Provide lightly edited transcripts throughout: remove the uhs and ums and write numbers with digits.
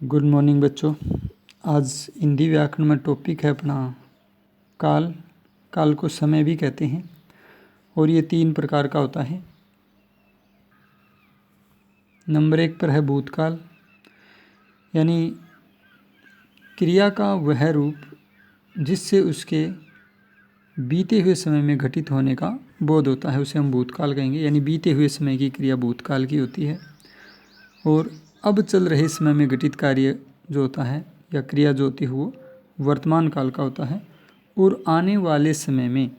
Good morning बच्चों। आज हिंदी व्याकरण में टॉपिक है अपना काल। काल को समय भी कहते हैं और ये 3 प्रकार का होता है। नंबर 1 पर है भूतकाल, यानी क्रिया का वह रूप जिससे उसके बीते हुए समय में घटित होने का बोध होता है, उसे हम भूतकाल कहेंगे। यानी बीते हुए समय की क्रिया भूतकाल की होती है और अब चल रहे समय में घटित कार्य जो होता है या क्रिया जो होती है वो वर्तमान काल का होता है और आने वाले समय में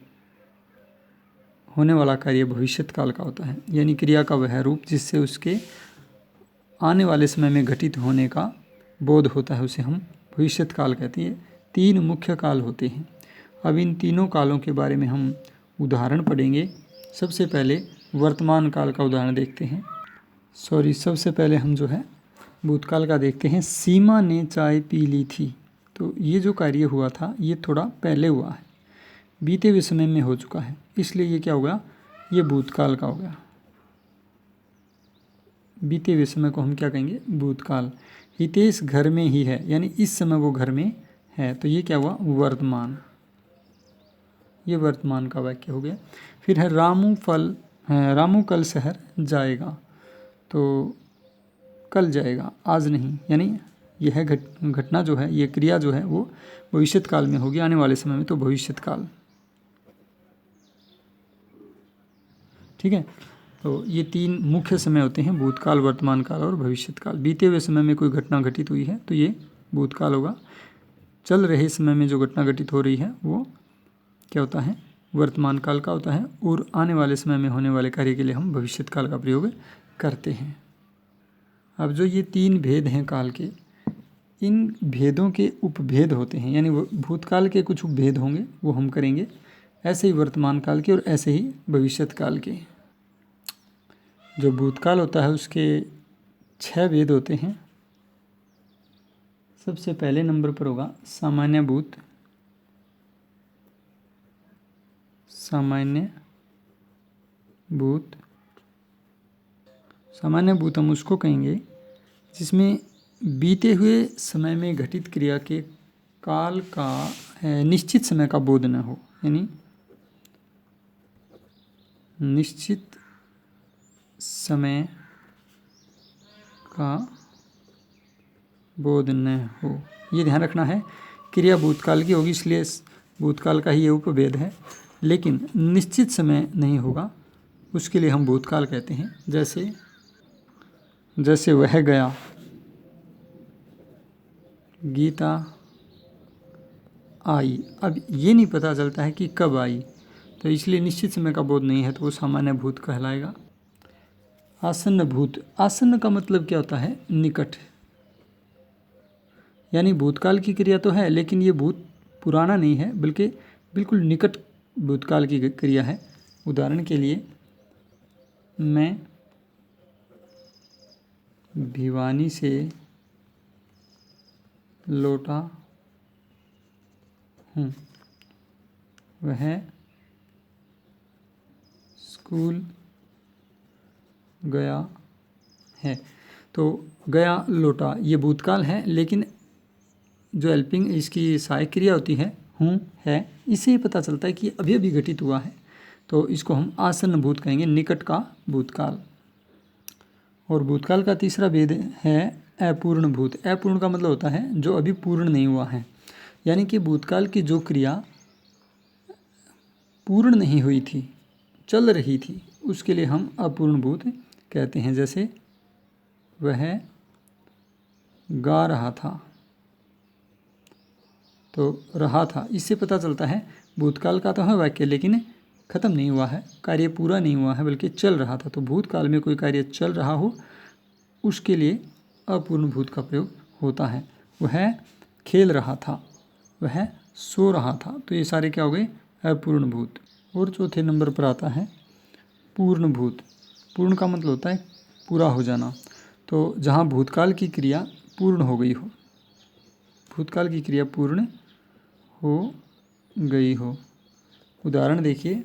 होने वाला कार्य भविष्यत काल का होता है। यानी क्रिया का वह रूप जिससे उसके आने वाले समय में घटित होने का बोध होता है, उसे हम भविष्यत काल कहते हैं। 3 मुख्य काल होते हैं। अब इन तीनों कालों के बारे में हम उदाहरण पढ़ेंगे। सबसे पहले वर्तमान काल का उदाहरण देखते हैं। सबसे पहले हम जो है भूतकाल का देखते हैं। सीमा ने चाय पी ली थी। तो ये जो कार्य हुआ था ये थोड़ा पहले हुआ है, बीते हुए समय में हो चुका है, इसलिए ये क्या हो गया, ये भूतकाल का हो गया। बीते हुए समय को हम क्या कहेंगे, भूतकाल। हितेश घर में ही है, यानी इस समय वो घर में है, तो ये क्या हुआ, वर्तमान। ये वर्तमान का वाक्य हो गया। फिर है रामू कल शहर जाएगा। तो कल जाएगा, आज नहीं, यानी यह घटना जो है, ये क्रिया जो है वो भविष्यत काल में होगी, आने वाले समय में, तो भविष्यत काल। ठीक है। तो ये 3 मुख्य समय होते हैं, भूतकाल, वर्तमान काल और भविष्यत काल। बीते हुए समय में कोई घटना घटित हुई है तो ये भूतकाल होगा। चल रहे समय में जो घटना घटित हो रही है वो क्या होता है, वर्तमान काल का होता है और आने वाले समय में होने वाले कार्य के लिए हम भविष्यत काल का प्रयोग करते हैं। अब जो ये 3 भेद हैं काल के, इन भेदों के उपभेद होते हैं, यानी भूतकाल के कुछ उपभेद होंगे वो हम करेंगे, ऐसे ही वर्तमान काल के और ऐसे ही भविष्यत काल के। जो भूतकाल होता है उसके 6 भेद होते हैं। सबसे पहले नंबर पर होगा सामान्य भूत। सामान्य भूत हम उसको कहेंगे जिसमें बीते हुए समय में घटित क्रिया के काल का निश्चित समय का बोध न हो, यानी निश्चित समय का बोध न हो, ये ध्यान रखना है। क्रिया भूतकाल की होगी इसलिए भूतकाल का ही ये उपभेद है, लेकिन निश्चित समय नहीं होगा उसके लिए हम भूतकाल कहते हैं। जैसे वह गया, गीता आई। अब ये नहीं पता चलता है कि कब आई, तो इसलिए निश्चित समय का बोध नहीं है, तो वो सामान्य भूत कहलाएगा। आसन्न भूत। आसन्न का मतलब क्या होता है, निकट। यानी भूतकाल की क्रिया तो है लेकिन ये भूत पुराना नहीं है, बल्कि बिल्कुल निकट भूतकाल की क्रिया है। उदाहरण के लिए, मैं भिवानी से लौटा हूँ। वह स्कूल गया है। तो गया, लौटा, ये भूतकाल है, लेकिन जो हेल्पिंग इसकी सहायक क्रिया होती है हूँ, है, इससे ही पता चलता है कि अभी अभी घटित हुआ है, तो इसको हम आसन्न भूत कहेंगे, निकट का भूतकाल। और भूतकाल का तीसरा भेद है अपूर्ण भूत। अपूर्ण का मतलब होता है जो अभी पूर्ण नहीं हुआ है, यानी कि भूतकाल की जो क्रिया पूर्ण नहीं हुई थी, चल रही थी, उसके लिए हम अपूर्ण भूत कहते हैं। जैसे वह गा रहा था, तो रहा था, इससे पता चलता है भूतकाल का तो है वाक्य, लेकिन खत्म नहीं हुआ है, कार्य पूरा नहीं हुआ है, बल्कि चल रहा था। तो भूतकाल में कोई कार्य चल रहा हो उसके लिए अपूर्ण भूत का प्रयोग होता है। वह खेल रहा था, वह सो रहा था, तो ये सारे क्या हो गए, अपूर्ण भूत। और चौथे नंबर पर आता है पूर्ण भूत। पूर्ण का मतलब होता है पूरा हो जाना। तो जहाँ भूतकाल की क्रिया पूर्ण हो गई हो, भूतकाल की क्रिया पूर्ण हो गई हो। उदाहरण देखिए,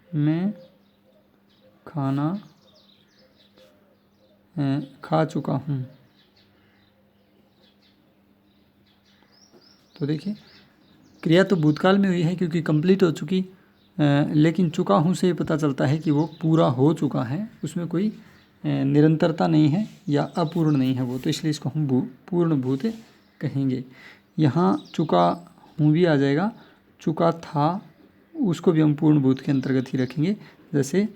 मैं खाना खा चुका हूँ। तो देखिए क्रिया तो भूतकाल में हुई है क्योंकि कंप्लीट हो चुकी, लेकिन चुका हूँ से पता चलता है कि वो पूरा हो चुका है, उसमें कोई निरंतरता नहीं है या अपूर्ण नहीं है वो, तो इसलिए इसको हम पूर्ण भूत कहेंगे। यहाँ चुका हूँ भी आ जाएगा, चुका था उसको भी हम पूर्ण भूत के अंतर्गत ही रखेंगे। जैसे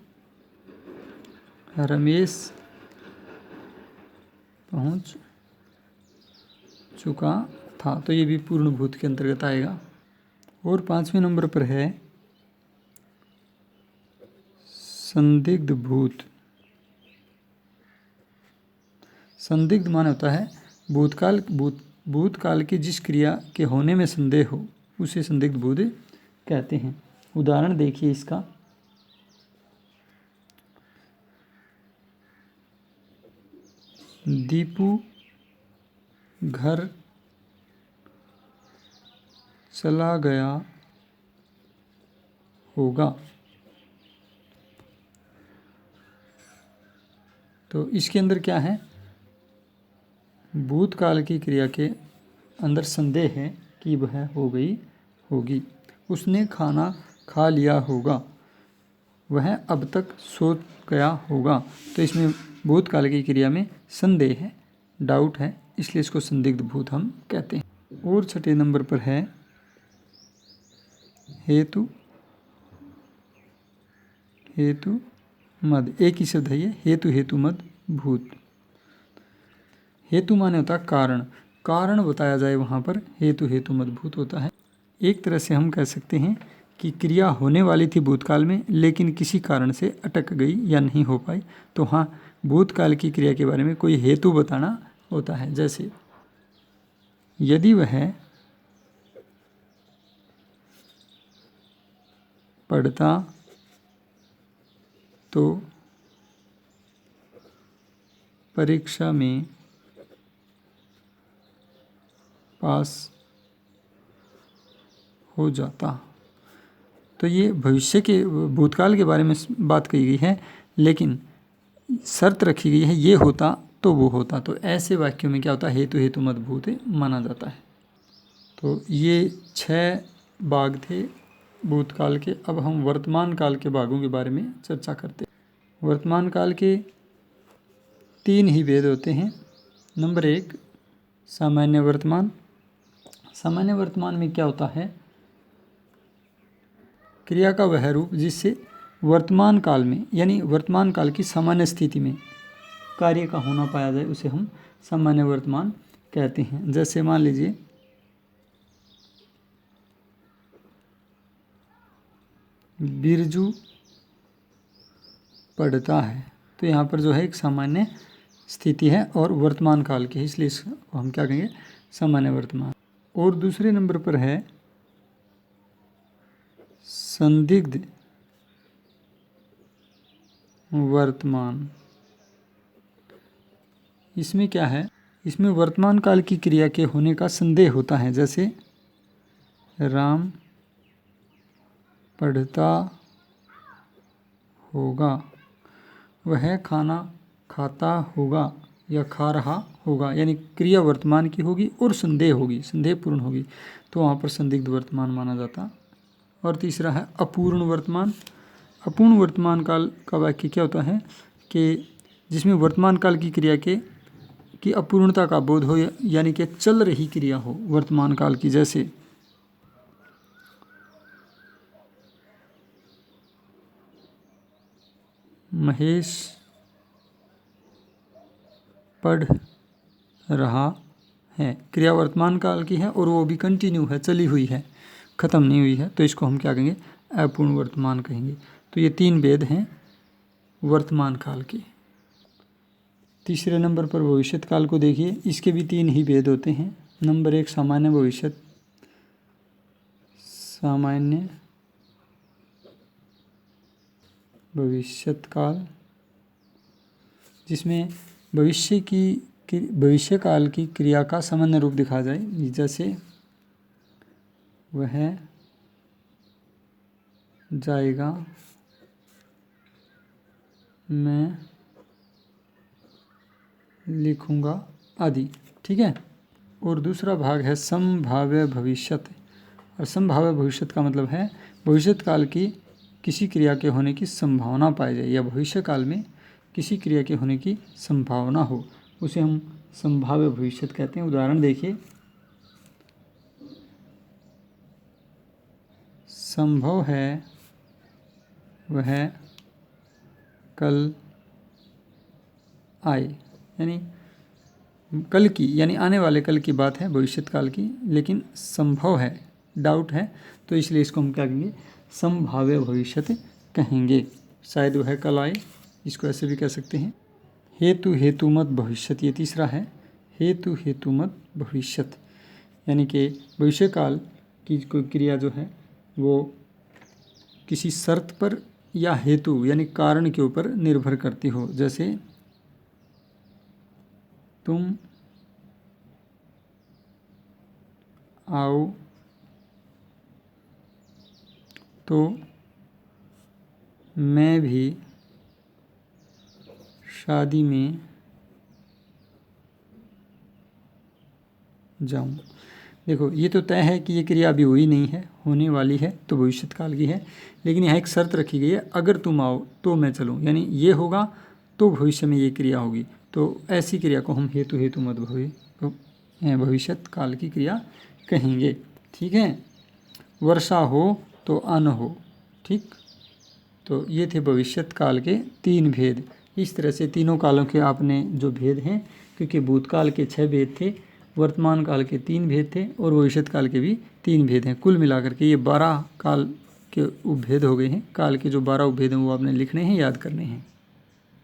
रमेश पहुँच चुका था, तो ये भी पूर्ण भूत के अंतर्गत आएगा। और 5वें नंबर पर है संदिग्ध भूत। संदिग्ध माने होता है भूतकाल की जिस क्रिया के होने में संदेह हो, उसे संदिग्ध भूत कहते हैं। उदाहरण देखिए इसका, दीपू घर चला गया होगा। तो इसके अंदर क्या है, भूतकाल की क्रिया के अंदर संदेह है कि वह हो गई होगी। उसने खाना खा लिया होगा, वह अब तक सो गया होगा। तो इसमें भूतकाल की क्रिया में संदेह है, डाउट है, इसलिए इसको संदिग्ध भूत हम कहते हैं। और 6 नंबर पर है हेतु मद। एक ही शब्द है ये, हेतु मद भूत। हेतु माने होता है कारण बताया जाए, वहाँ पर हेतु मद भूत होता है। एक तरह से हम कह सकते हैं कि क्रिया होने वाली थी भूतकाल में, लेकिन किसी कारण से अटक गई या नहीं हो पाई, तो हाँ भूतकाल की क्रिया के बारे में कोई हेतु बताना होता है। जैसे यदि वह पढ़ता तो परीक्षा में पास हो जाता। तो ये भविष्य के भूतकाल के बारे में बात कही गई है, लेकिन शर्त रखी गई है ये होता तो वो होता। तो ऐसे वाक्यों में क्या होता है, हेतु मद भूत माना जाता है। तो ये 6 भाग थे भूतकाल के। अब हम वर्तमान काल के भागों के बारे में चर्चा करते हैं। वर्तमान काल के 3 ही भेद होते हैं। नंबर 1 सामान्य वर्तमान। सामान्य वर्तमान में क्या होता है, क्रिया का वह रूप जिससे वर्तमान काल में यानी वर्तमान काल की सामान्य स्थिति में कार्य का होना पाया जाए, उसे हम सामान्य वर्तमान कहते हैं। जैसे मान लीजिए बिरजू पढ़ता है, तो यहाँ पर जो है एक सामान्य स्थिति है और वर्तमान काल की है, इसलिए इसको हम क्या कहेंगे, सामान्य वर्तमान। और दूसरे नंबर पर है संदिग्ध वर्तमान। इसमें क्या है, इसमें वर्तमान काल की क्रिया के होने का संदेह होता है। जैसे राम पढ़ता होगा, वह खाना खाता होगा या खा रहा होगा, यानी क्रिया वर्तमान की होगी और संदेह होगी, संदेहपूर्ण होगी, तो वहाँ पर संदिग्ध वर्तमान माना जाता। और तीसरा है अपूर्ण वर्तमान। अपूर्ण वर्तमान काल का वाक्य क्या होता है कि जिसमें वर्तमान काल की क्रिया की अपूर्णता का बोध हो, यानी कि चल रही क्रिया हो वर्तमान काल की। जैसे महेश पढ़ रहा है, क्रिया वर्तमान काल की है और वो भी कंटिन्यू है, चली हुई है, ख़त्म नहीं हुई है, तो इसको हम क्या कहेंगे, अपूर्ण वर्तमान कहेंगे। तो ये 3 भेद हैं वर्तमान काल के। तीसरे नंबर पर भविष्यत काल को देखिए, इसके भी 3 ही भेद होते हैं। नंबर 1 सामान्य भविष्यत काल, जिसमें भविष्य काल की क्रिया का सामान्य रूप दिखा जाए। जैसे वह जाएगा, मैं लिखूँगा आदि। ठीक है। और दूसरा भाग है संभाव्य भविष्यत। और संभाव्य भविष्यत का मतलब है भविष्यत काल की किसी क्रिया के होने की संभावना पाई जाए या भविष्य काल में किसी क्रिया के होने की संभावना हो, उसे हम संभाव्य भविष्यत कहते हैं। उदाहरण देखिए, संभव है वह कल आए, यानी कल की यानी आने वाले कल की बात है, भविष्यत काल की, लेकिन संभव है, डाउट है, तो इसलिए इसको हम क्या कहेंगे, संभाव्य भविष्यत कहेंगे। शायद वह कल आए, इसको ऐसे भी कह सकते हैं। हेतु हेतुमत भविष्यत, ये तीसरा है, हेतु हेतुमत भविष्यत, यानी कि भविष्य काल की कोई क्रिया जो है वो किसी शर्त पर या हेतु यानी कारण के ऊपर निर्भर करती हो। जैसे तुम आओ तो मैं भी शादी में जाऊं। देखो, ये तो तय है कि ये क्रिया अभी हुई नहीं है, होने वाली है, तो भविष्यत काल की है, लेकिन यहाँ एक शर्त रखी गई है, अगर तुम आओ तो मैं चलूँ, यानी ये होगा तो भविष्य में ये क्रिया होगी। तो ऐसी क्रिया को हम हेतु हेतुमत भविष्यत काल की क्रिया कहेंगे। ठीक है। वर्षा हो तो अन्न हो। ठीक, तो ये थे भविष्यत काल के 3 भेद। इस तरह से तीनों कालों के आपने जो भेद हैं, क्योंकि भूतकाल के 6 भेद थे, वर्तमान काल के 3 भेद थे और भविष्यत काल के भी 3 भेद हैं। कुल मिलाकर के ये 12 काल के उपभेद हो गए हैं। काल के जो 12 उपभेद हैं वो आपने लिखने हैं, याद करने हैं।